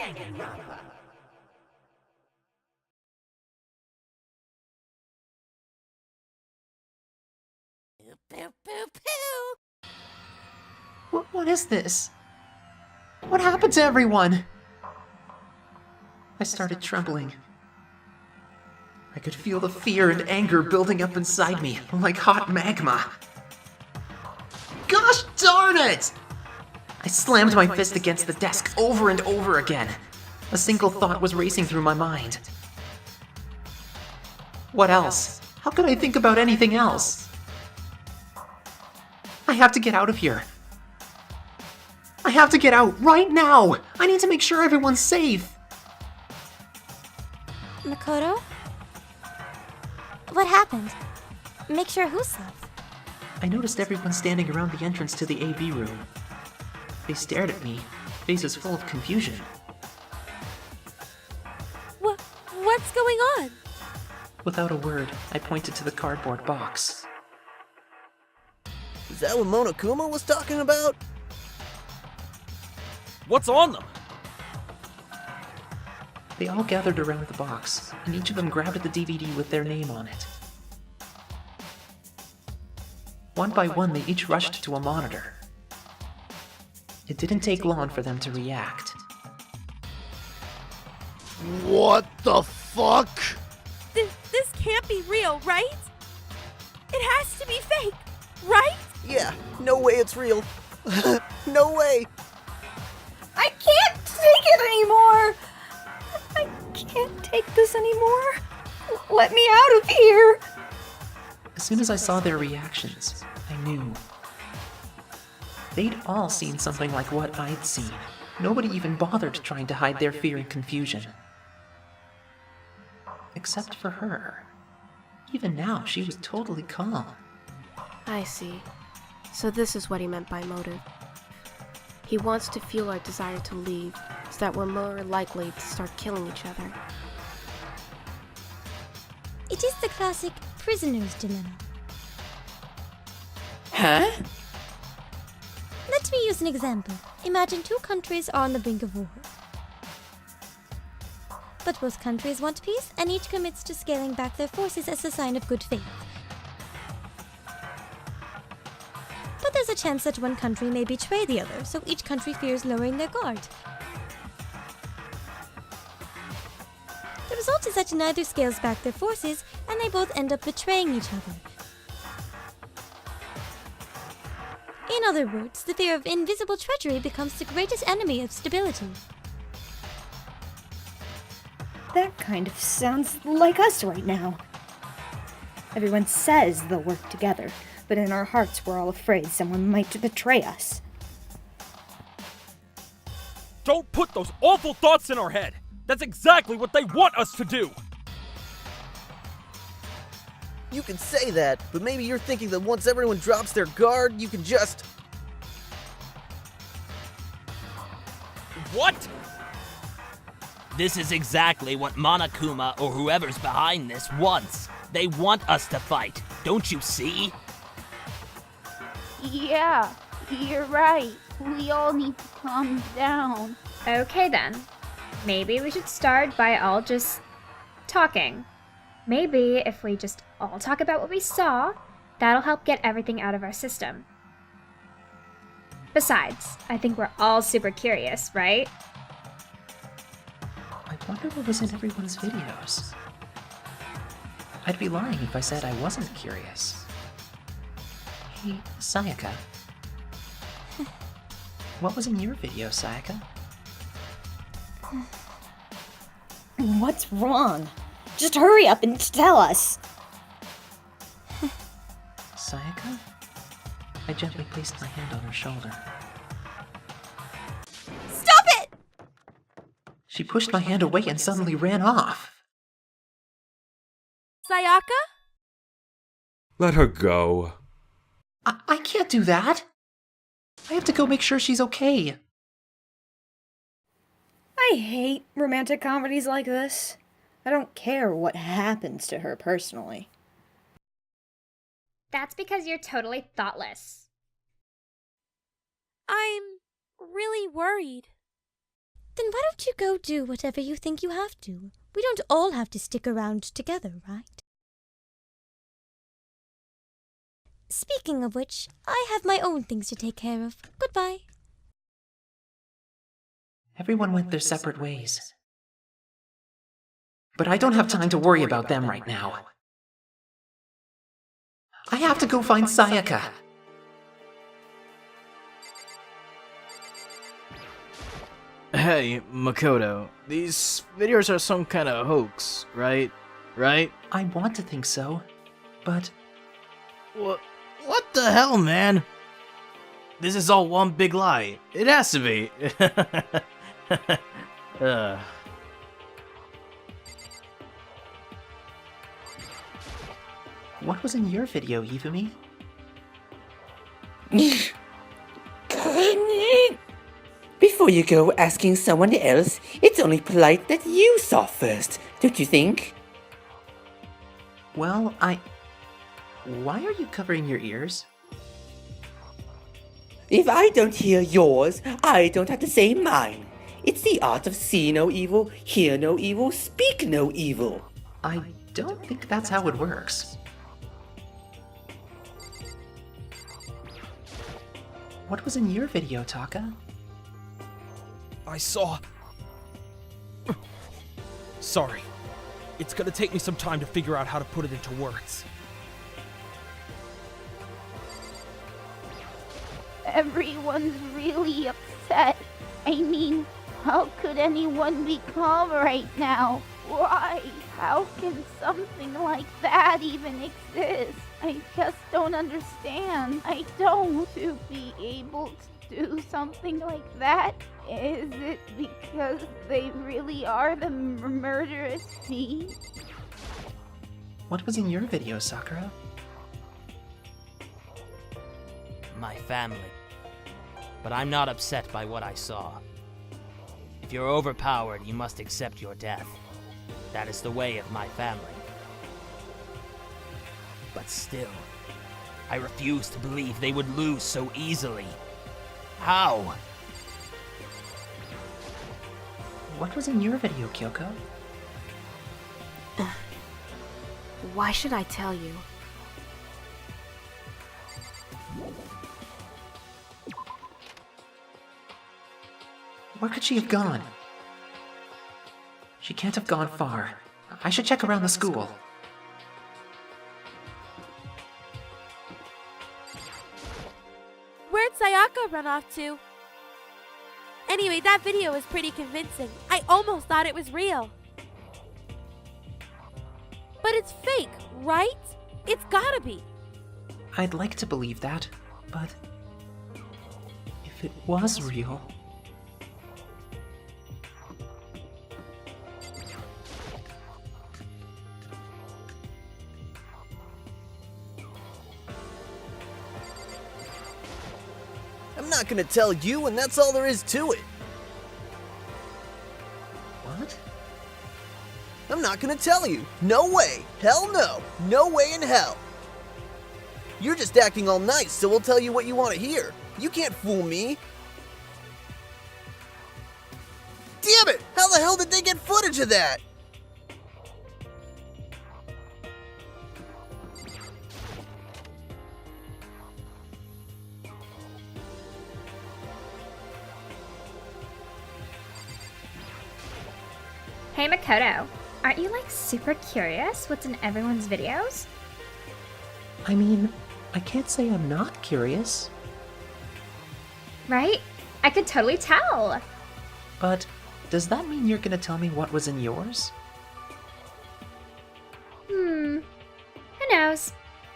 Danganronpa. Poo poo poo! What is this? What happened to everyone? I started trembling. I could feel the fear and anger building up inside me, like hot magma. Gosh darn it! I slammed my fist against the desk over and over again. A single thought was racing through my mind. What else? How could I think about anything else? I have to get out of here. I have to get out right now! I need to make sure everyone's safe! Makoto? What happened? Make sure who's safe? I noticed everyone standing around the entrance to the AV room. They stared at me, faces full of confusion. What's going on? Without a word, I pointed to the cardboard box. Is that what Monokuma was talking about? What's on them? They all gathered around the box, and each of them grabbed at the DVD with their name on it. One by one, they each rushed to a monitor. It didn't take long for them to react. What the fuck? This can't be real, right? It has to be fake, right? Yeah, no way it's real. No way. I can't take it anymore! I can't take this anymore. Let me out of here! As soon as I saw their reactions, I knew. They'd all seen something like what I'd seen. Nobody even bothered trying to hide their fear and confusion. Except for her. Even now, she was totally calm. I see. So this is what he meant by motive. He wants to fuel our desire to leave, so that we're more likely to start killing each other. It is the classic prisoner's dilemma. Huh? Let me use an example. Imagine two countries are on the brink of war. But both countries want peace, and each commits to scaling back their forces as a sign of good faith. But there's a chance that one country may betray the other, so each country fears lowering their guard. The result is that neither scales back their forces, and they both end up betraying each other. In other words, the fear of invisible treachery becomes the greatest enemy of stability. That kind of sounds like us right now. Everyone says they'll work together, but in our hearts we're all afraid someone might betray us. Don't put those awful thoughts in our head! That's exactly what they want us to do! You can say that, but maybe you're thinking that once everyone drops their guard, you can just... What? This is exactly what Monokuma or whoever's behind this wants. They want us to fight, don't you see? Yeah, you're right. We all need to calm down. Okay then. Maybe we should start by all just talking. Maybe if we just all talk about what we saw, that'll help get everything out of our system. Besides, I think we're all super curious, right? I wonder what was in everyone's videos. I'd be lying if I said I wasn't curious. Hey, Sayaka. What was in your video, Sayaka? What's wrong? Just hurry up and tell us! Sayaka? I gently placed my hand on her shoulder. Stop it! She pushed my hand away and suddenly ran off. Sayaka? Let her go. I can't do that! I have to go make sure she's okay. I hate romantic comedies like this. I don't care what happens to her personally. That's because you're totally thoughtless. I'm really worried. Then why don't you go do whatever you think you have to? We don't all have to stick around together, right? Speaking of which, I have my own things to take care of. Goodbye. Everyone went their separate ways. But I don't have time to worry about them right now. I have to go find Sayaka. Hey, Makoto, these videos are some kind of hoax, right? Right? I want to think so, but... What the hell, man? This is all one big lie. It has to be. What was in your video, Hifumi? Before you go asking someone else, it's only polite that you saw first, don't you think? Well, Why are you covering your ears? If I don't hear yours, I don't have to say mine. It's the art of see no evil, hear no evil, speak no evil. I don't think that's how it works. What was in your video, Taka? I saw... Sorry. It's gonna take me some time to figure out how to put it into words. Everyone's really upset. I mean, how could anyone be calm right now? Why? How can something like that even exist? I just don't understand. I don't. To be able to do something like that? Is it because they really are the murderous fiend? What was in your video, Sakura? My family. But I'm not upset by what I saw. If you're overpowered, you must accept your death. That is the way of my family. But still, I refuse to believe they would lose so easily. How? What was in your video, Kyoko? Why should I tell you? Where could she have gone? She can't have gone far. I should check around the school. Where'd Sayaka run off to? Anyway, that video was pretty convincing. I almost thought it was real. But it's fake, right? It's gotta be. I'd like to believe that, but if it was real... I'm not gonna tell you, and that's all there is to it. What? I'm not gonna tell you. No way. Hell no. No way in hell. You're just acting all nice, so we'll tell you what you want to hear. You can't fool me. Damn it! How the hell did they get footage of that? Hey Makoto, aren't you like super curious what's in everyone's videos? I mean, I can't say I'm not curious. Right? I could totally tell. But does that mean you're gonna tell me what was in yours? Who knows?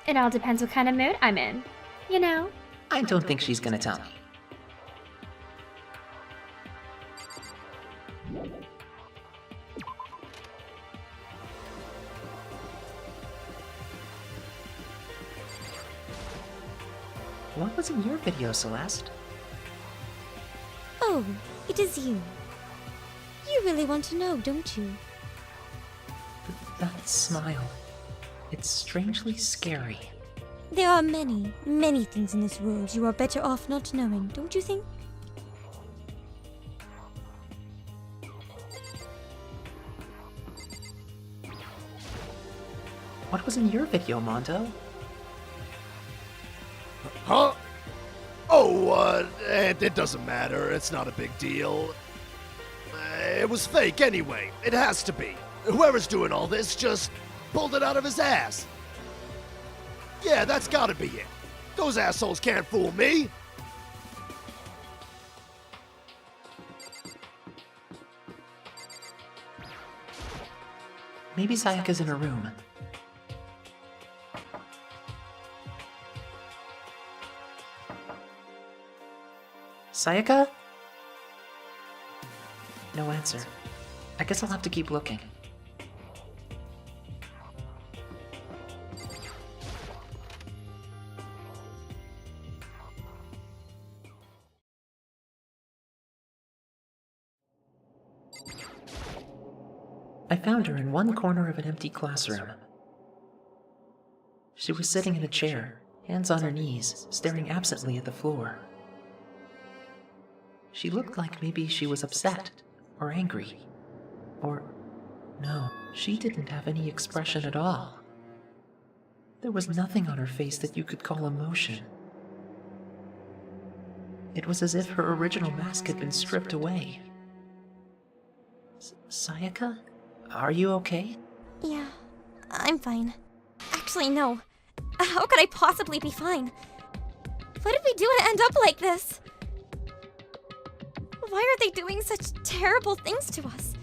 It all depends what kind of mood I'm in, you know? I don't think she's gonna tell me. What was in your video, Celeste? Oh, it is you. You really want to know, don't you? That smile. It's strangely scary. There are many, many things in this world you are better off not knowing, don't you think? What was in your video, Mondo? Huh? Oh, it doesn't matter. It's not a big deal. It was fake anyway. It has to be. Whoever's doing all this just pulled it out of his ass. Yeah, that's gotta be it. Those assholes can't fool me. Maybe Sayaka's in her room. Sayaka? No answer. I guess I'll have to keep looking. I found her in one corner of an empty classroom. She was sitting in a chair, hands on her knees, staring absently at the floor. She looked like maybe she was upset, or angry, or... no, she didn't have any expression at all. There was nothing on her face that you could call emotion. It was as if her original mask had been stripped away. Sayaka? Are you okay? Yeah, I'm fine. Actually, no. How could I possibly be fine? What did we do to end up like this? Why are they doing such terrible things to us?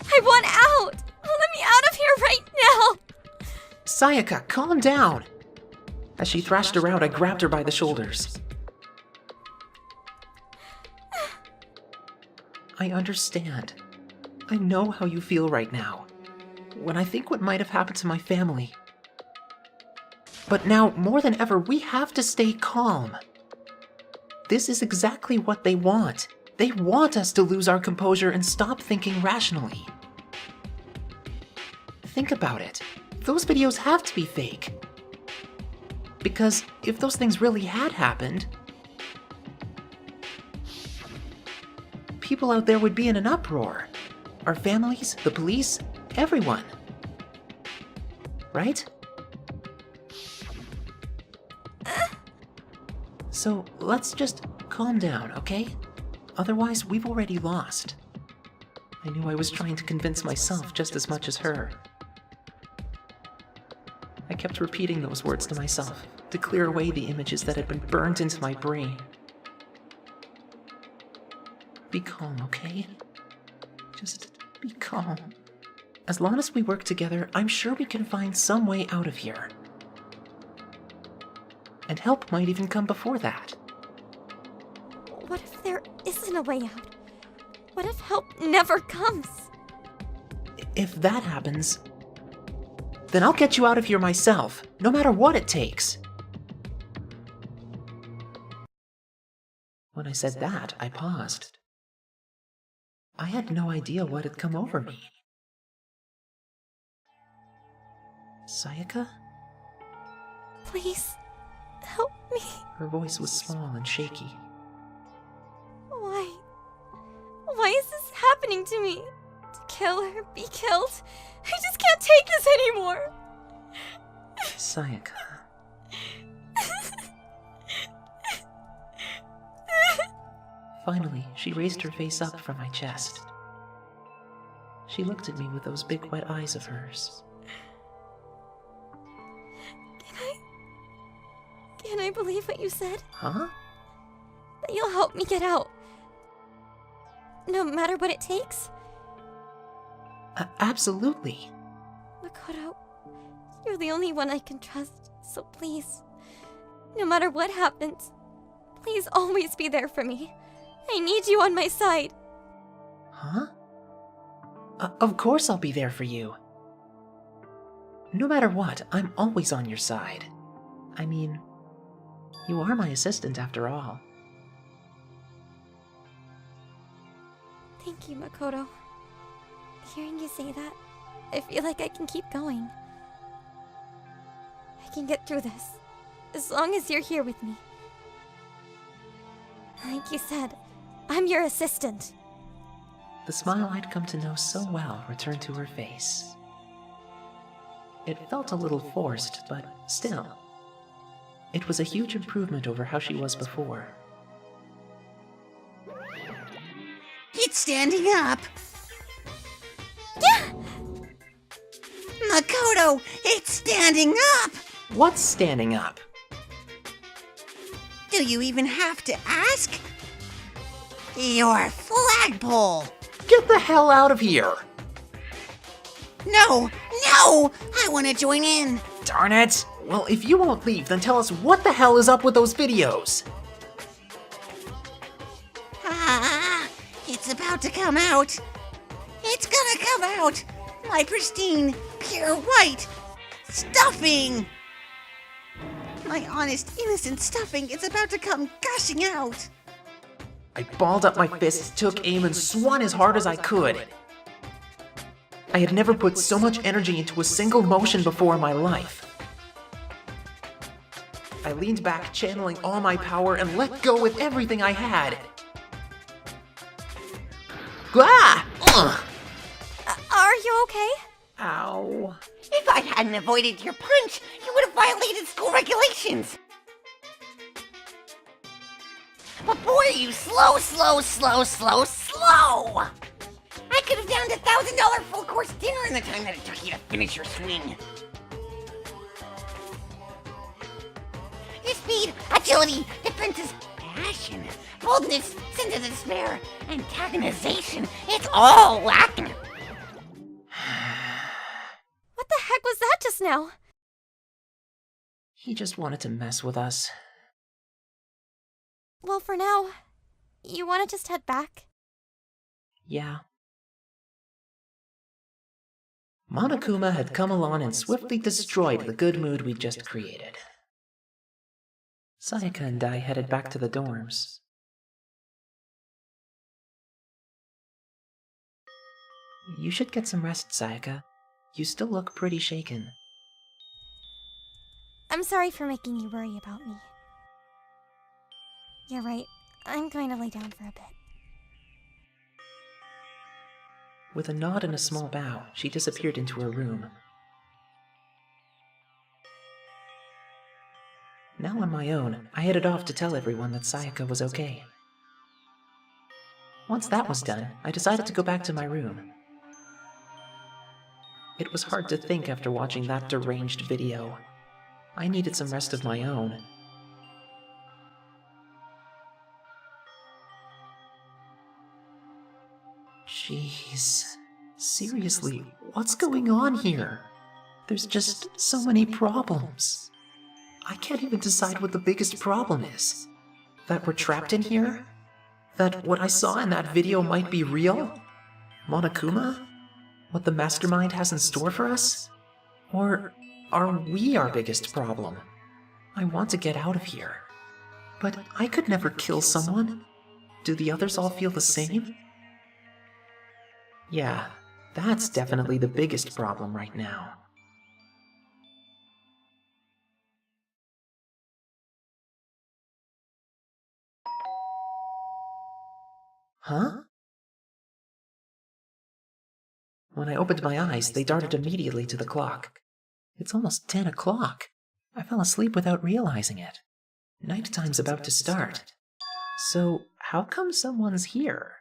I want out! Let me out of here right now! Sayaka, calm down! As she thrashed around, I grabbed her by the shoulders. I understand. I know how you feel right now. When I think what might have happened to my family. But now, more than ever, we have to stay calm. This is exactly what they want. They want us to lose our composure and stop thinking rationally. Think about it. Those videos have to be fake. Because if those things really had happened, people out there would be in an uproar. Our families, the police, everyone. Right? So let's just calm down, okay? Otherwise, we've already lost. I knew I was trying to convince myself just as much as her. I kept repeating those words to myself to clear away the images that had been burned into my brain. Be calm, okay? Just be calm. As long as we work together, I'm sure we can find some way out of here. And help might even come before that. What if there isn't a way out? What if help never comes? If that happens, then I'll get you out of here myself, no matter what it takes. When I said that, I paused. I had no idea what had come over me. Sayaka? Please, help me. Her voice was small and shaky. Why? Why is this happening to me? To kill her, be killed? I just can't take this anymore. Sayaka. Finally, she raised her face up from my chest. She looked at me with those big wet eyes of hers. Can I believe what you said? Huh? That you'll help me get out. No matter what it takes? Absolutely. Makoto, you're the only one I can trust, so please, no matter what happens, please always be there for me. I need you on my side. Huh? Of course I'll be there for you. No matter what, I'm always on your side. I mean, you are my assistant after all. Thank you, Makoto. Hearing you say that, I feel like I can keep going. I can get through this, as long as you're here with me. Like you said, I'm your assistant. The smile I'd come to know so well returned to her face. It felt a little forced, but still. It was a huge improvement over how she was before. It's standing up! Yeah! Makoto, it's standing up! What's standing up? Do you even have to ask? Your flagpole! Get the hell out of here! No! No! I want to join in! Darn it! Well, if you won't leave, then tell us what the hell is up with those videos! It's about to come out! It's gonna come out! My pristine, pure white stuffing! My honest, innocent stuffing is about to come gushing out! I balled up my fists, took aim, and swung as hard as I could. I had never put so much energy into a single motion before in my life. I leaned back, channeling all my power, and let go with everything I had. Ah! Ugh. Are you okay? Ow. If I hadn't avoided your punch, you would have violated school regulations! But boy, are you slow! I could have downed $1,000 full course dinner in the time that it took you to finish your swing. Your speed, agility, defenses, passion, boldness, sense of despair, antagonization, it's all lacking. What the heck was that just now? He just wanted to mess with us. Well, for now, you want to just head back? Yeah. Monokuma had come along and swiftly destroyed the good mood we'd just created. Sayaka and I headed back to the dorms. You should get some rest, Sayaka. You still look pretty shaken. I'm sorry for making you worry about me. You're right. I'm going to lay down for a bit. With a nod and a small bow, she disappeared into her room. Now on my own, I headed off to tell everyone that Sayaka was okay. Once that was done, I decided to go back to my room. It was hard to think after watching that deranged video. I needed some rest of my own. Jeez. Seriously, what's going on here? There's just so many problems. I can't even decide what the biggest problem is. That we're trapped in here? That what I saw in that video might be real? Monokuma? What the mastermind has in store for us? Or are we our biggest problem? I want to get out of here. But I could never kill someone. Do the others all feel the same? Yeah, that's definitely the biggest problem right now. Huh? When I opened my eyes, they darted immediately to the clock. It's almost 10 o'clock. I fell asleep without realizing it. Nighttime's about to start. So, how come someone's here?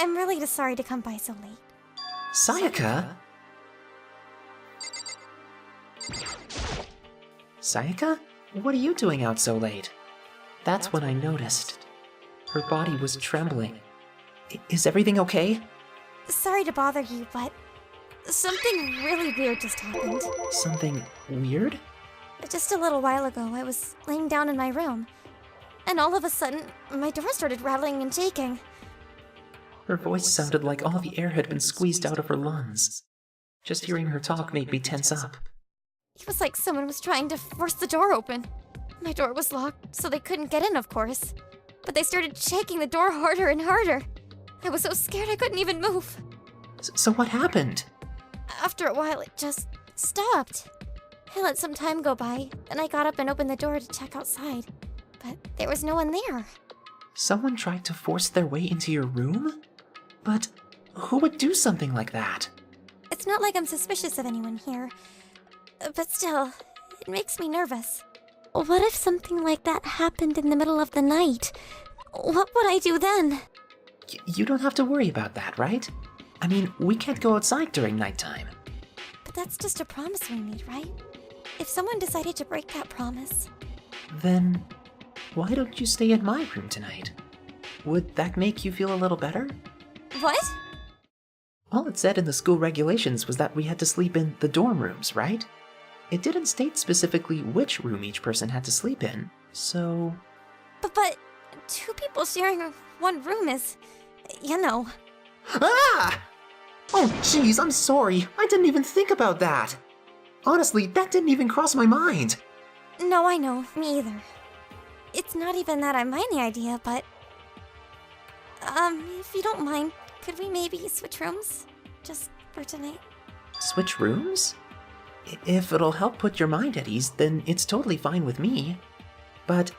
I'm really just sorry to come by so late. Sayaka? Sayaka? What are you doing out so late? That's when I noticed. Her body was trembling. Is everything okay? Sorry to bother you, but something really weird just happened. Something weird? Just a little while ago, I was laying down in my room, and all of a sudden, my door started rattling and shaking. Her voice sounded like all the air had been squeezed out of her lungs. Just hearing her talk made me tense up. It was like someone was trying to force the door open. My door was locked, so they couldn't get in, of course. But they started shaking the door harder and harder. I was so scared I couldn't even move. So what happened? After a while, it just stopped. I let some time go by, and I got up and opened the door to check outside. But there was no one there. Someone tried to force their way into your room? But who would do something like that? It's not like I'm suspicious of anyone here. But still, it makes me nervous. What if something like that happened in the middle of the night? What would I do then? You don't have to worry about that, right? I mean, we can't go outside during nighttime. But that's just a promise we made, right? If someone decided to break that promise... Then, why don't you stay in my room tonight? Would that make you feel a little better? What? All it said in the school regulations was that we had to sleep in the dorm rooms, right? It didn't state specifically which room each person had to sleep in, so... But two people sharing one room is... you know... Ah! Oh, jeez, I'm sorry. I didn't even think about that. Honestly, that didn't even cross my mind. No, I know. Me either. It's not even that I mind the idea, but... if you don't mind, could we maybe switch rooms? Just for tonight? Switch rooms? If it'll help put your mind at ease, then it's totally fine with me. But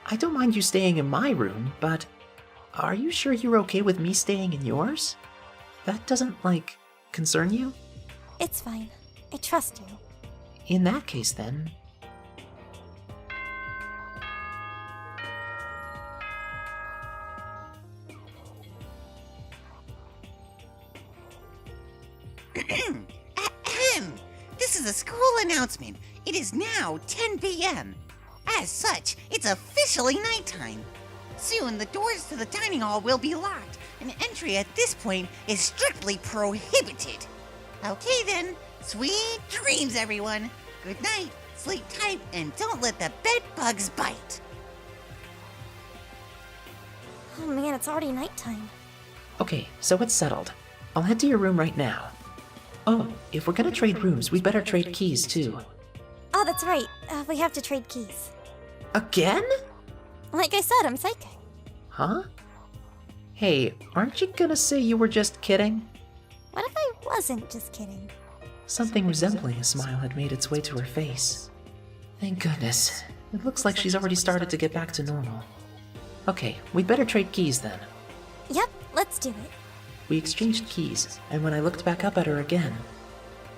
I don't mind you staying in my room, but are you sure you're okay with me staying in yours? That doesn't, concern you? It's fine. I trust you. In that case, then... This is a school announcement. It is now 10 p.m. As such, it's officially nighttime. Soon, the doors to the dining hall will be locked, and entry at this point is strictly prohibited. Okay then, sweet dreams, everyone. Good night, sleep tight, and don't let the bed bugs bite. Oh man, it's already nighttime. Okay, so it's settled. I'll head to your room right now. Oh, if we're gonna trade rooms, we'd better trade keys too. Oh, that's right. We have to trade keys. Again? Like I said, I'm psychic. Huh? Hey, aren't you gonna say you were just kidding? What if I wasn't just kidding? Something resembling a smile had made its way to her face. Thank goodness. It looks like she's already started to get back to normal. Okay, we'd better trade keys then. Yep, let's do it. We exchanged keys, and when I looked back up at her again,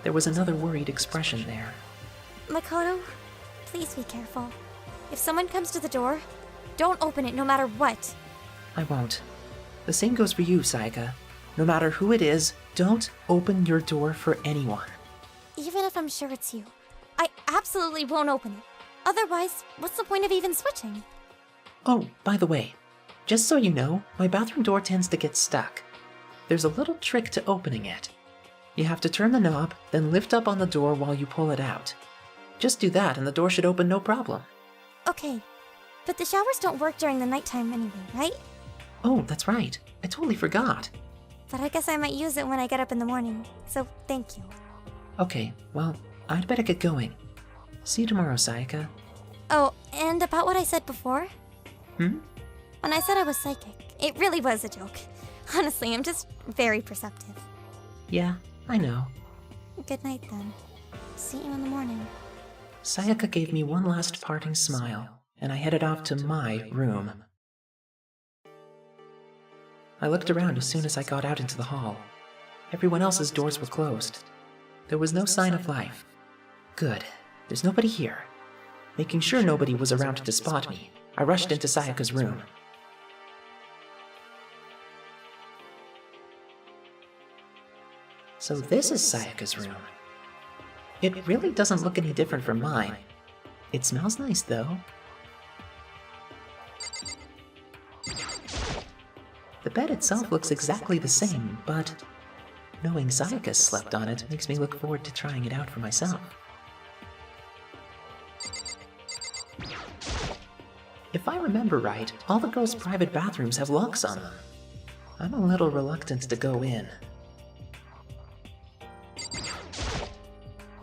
there was another worried expression there. Makoto, please be careful. If someone comes to the door, don't open it no matter what. I won't. The same goes for you, Sayaka. No matter who it is, don't open your door for anyone. Even if I'm sure it's you, I absolutely won't open it. Otherwise, what's the point of even switching? Oh, by the way, just so you know, my bathroom door tends to get stuck. There's a little trick to opening it. You have to turn the knob, then lift up on the door while you pull it out. Just do that and the door should open no problem. Okay, but the showers don't work during the nighttime anyway, right? Oh, that's right. I totally forgot. But I guess I might use it when I get up in the morning, so thank you. Okay, well, I'd better get going. See you tomorrow, Sayaka. Oh, and about what I said before? Hmm? When I said I was psychic, it really was a joke. Honestly, I'm just very perceptive. Yeah, I know. Good night then. See you in the morning. Sayaka gave me one last parting smile, and I headed off to my room. I looked around as soon as I got out into the hall. Everyone else's doors were closed. There was no sign of life. Good, there's nobody here. Making sure nobody was around to spot me, I rushed into Sayaka's room. So this is Sayaka's room. It really doesn't look any different from mine. It smells nice, though. The bed itself looks exactly the same, but knowing Sayaka slept on it makes me look forward to trying it out for myself. If I remember right, all the girls' private bathrooms have locks on them. I'm a little reluctant to go in.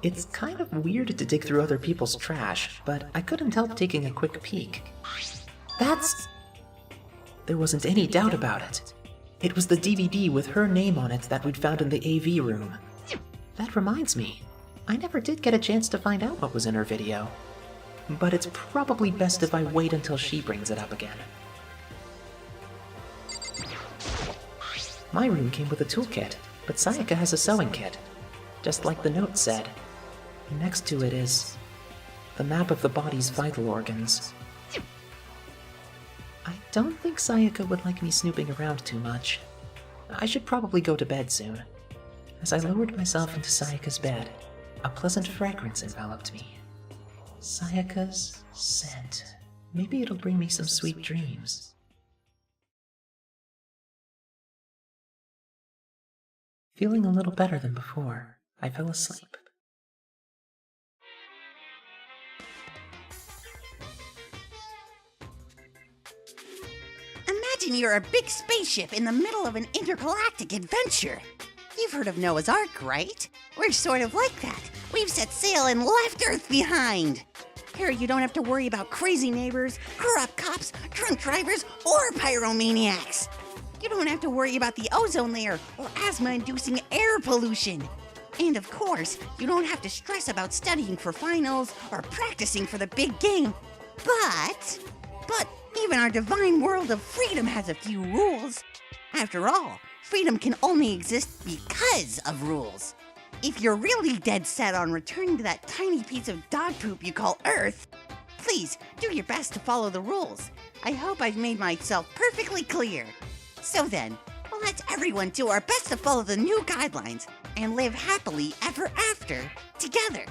It's kind of weird to dig through other people's trash, but I couldn't help taking a quick peek. That's... There wasn't any doubt about it. It was the DVD with her name on it that we'd found in the AV room. That reminds me, I never did get a chance to find out what was in her video. But it's probably best if I wait until she brings it up again. My room came with a toolkit, but Sayaka has a sewing kit, just like the note said. And next to it is the map of the body's vital organs. I don't think Sayaka would like me snooping around too much. I should probably go to bed soon. As I lowered myself into Sayaka's bed, a pleasant fragrance enveloped me. Sayaka's scent. Maybe it'll bring me some sweet dreams. Feeling a little better than before, I fell asleep. Imagine you're a big spaceship in the middle of an intergalactic adventure. You've heard of Noah's Ark, right? We're sort of like that. We've set sail and left Earth behind. Here you don't have to worry about crazy neighbors, corrupt cops, drunk drivers, or pyromaniacs. You don't have to worry about the ozone layer or asthma-inducing air pollution. And of course, you don't have to stress about studying for finals or practicing for the big game. But even our divine world of freedom has a few rules. After all, freedom can only exist because of rules. If you're really dead set on returning to that tiny piece of dog poop you call Earth, please do your best to follow the rules. I hope I've made myself perfectly clear. So then, let's everyone do our best to follow the new guidelines and live happily ever after together.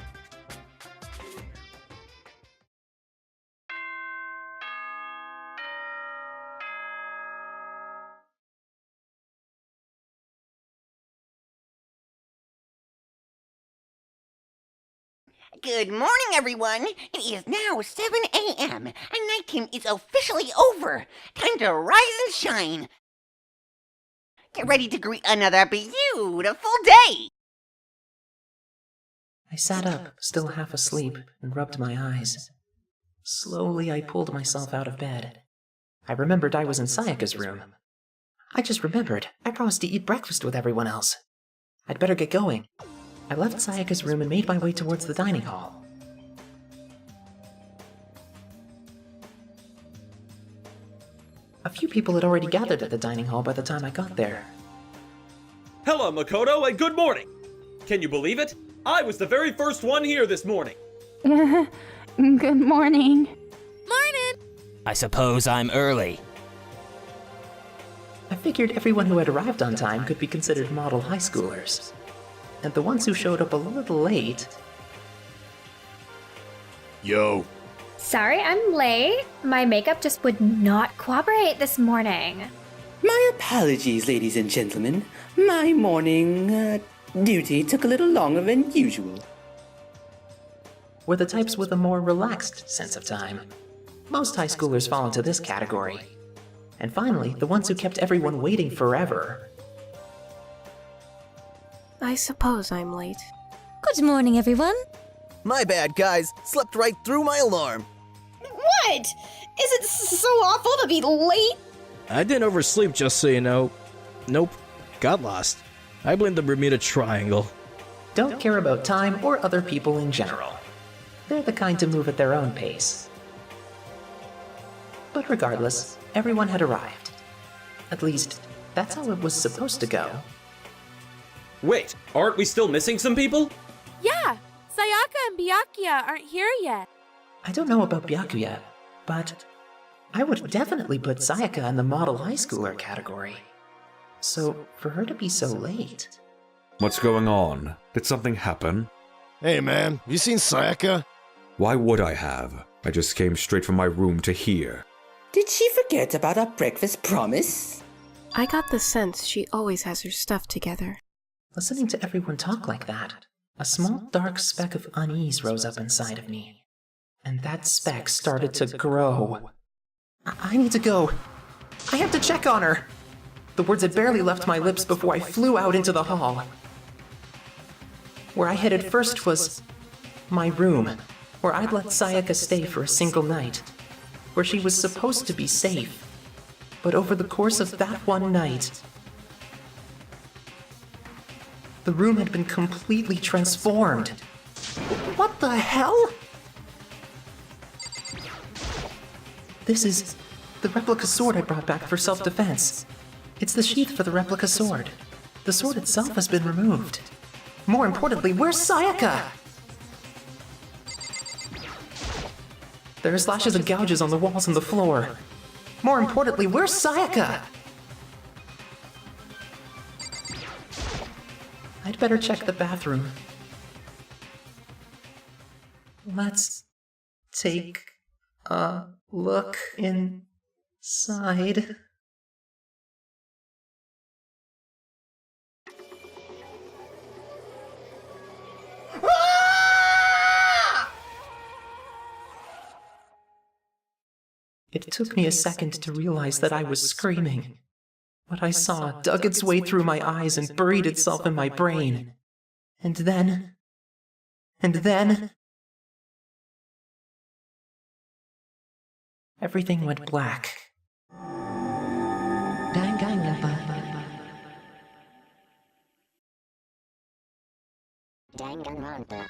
Good morning, everyone. It is now 7 a.m., and nighttime is officially over. Time to rise and shine. Get ready to greet another beautiful day. I sat up, still half asleep, and rubbed my eyes. Slowly, I pulled myself out of bed. I remembered I was in Sayaka's room. I just remembered. I promised to eat breakfast with everyone else. I'd better get going. I left Sayaka's room and made my way towards the dining hall. A few people had already gathered at the dining hall by the time I got there. Hello, Makoto, and good morning! Can you believe it? I was the very first one here this morning! Good morning. Morning! I suppose I'm early. I figured everyone who had arrived on time could be considered model high schoolers. And the ones who showed up a little late... Yo. Sorry, I'm late. My makeup just would not cooperate this morning. My apologies, ladies and gentlemen. My morning duty took a little longer than usual. Were the types with a more relaxed sense of time. Most high schoolers fall into this category. And finally, the ones who kept everyone waiting forever. I suppose I'm late. Good morning, everyone. My bad, guys. Slept right through my alarm. What? Is it so awful to be late? I didn't oversleep, just so you know. Nope. Got lost. I blame the Bermuda Triangle. Don't care about time or other people in general. They're the kind to move at their own pace. But regardless, everyone had arrived. At least, that's how it was supposed to go. Wait, aren't we still missing some people? Yeah, Sayaka and Byakuya aren't here yet. I don't know about Byakuya, but I would definitely put Sayaka in the model high schooler category. So, for her to be so late... What's going on? Did something happen? Hey man, you seen Sayaka? Why would I have? I just came straight from my room to here. Did she forget about our breakfast promise? I got the sense she always has her stuff together. Listening to everyone talk like that, a small dark speck of unease rose up inside of me. And that speck started to grow. I need to go. I have to check on her. The words had barely left my lips before I flew out into the hall. Where I headed first was my room, where I'd let Sayaka stay for a single night, where she was supposed to be safe. But over the course of that one night, the room had been completely transformed. What the hell? This is the replica sword I brought back for self-defense. It's the sheath for the replica sword. The sword itself has been removed. More importantly, where's Sayaka? There are slashes and gouges on the walls and the floor. More importantly, where's Sayaka? I'd better check the bathroom. Let's take a look inside. It took me a second to realize that I was screaming. What I saw dug its way through my eyes and buried itself in my brain. And then... everything went black. Danganronpa.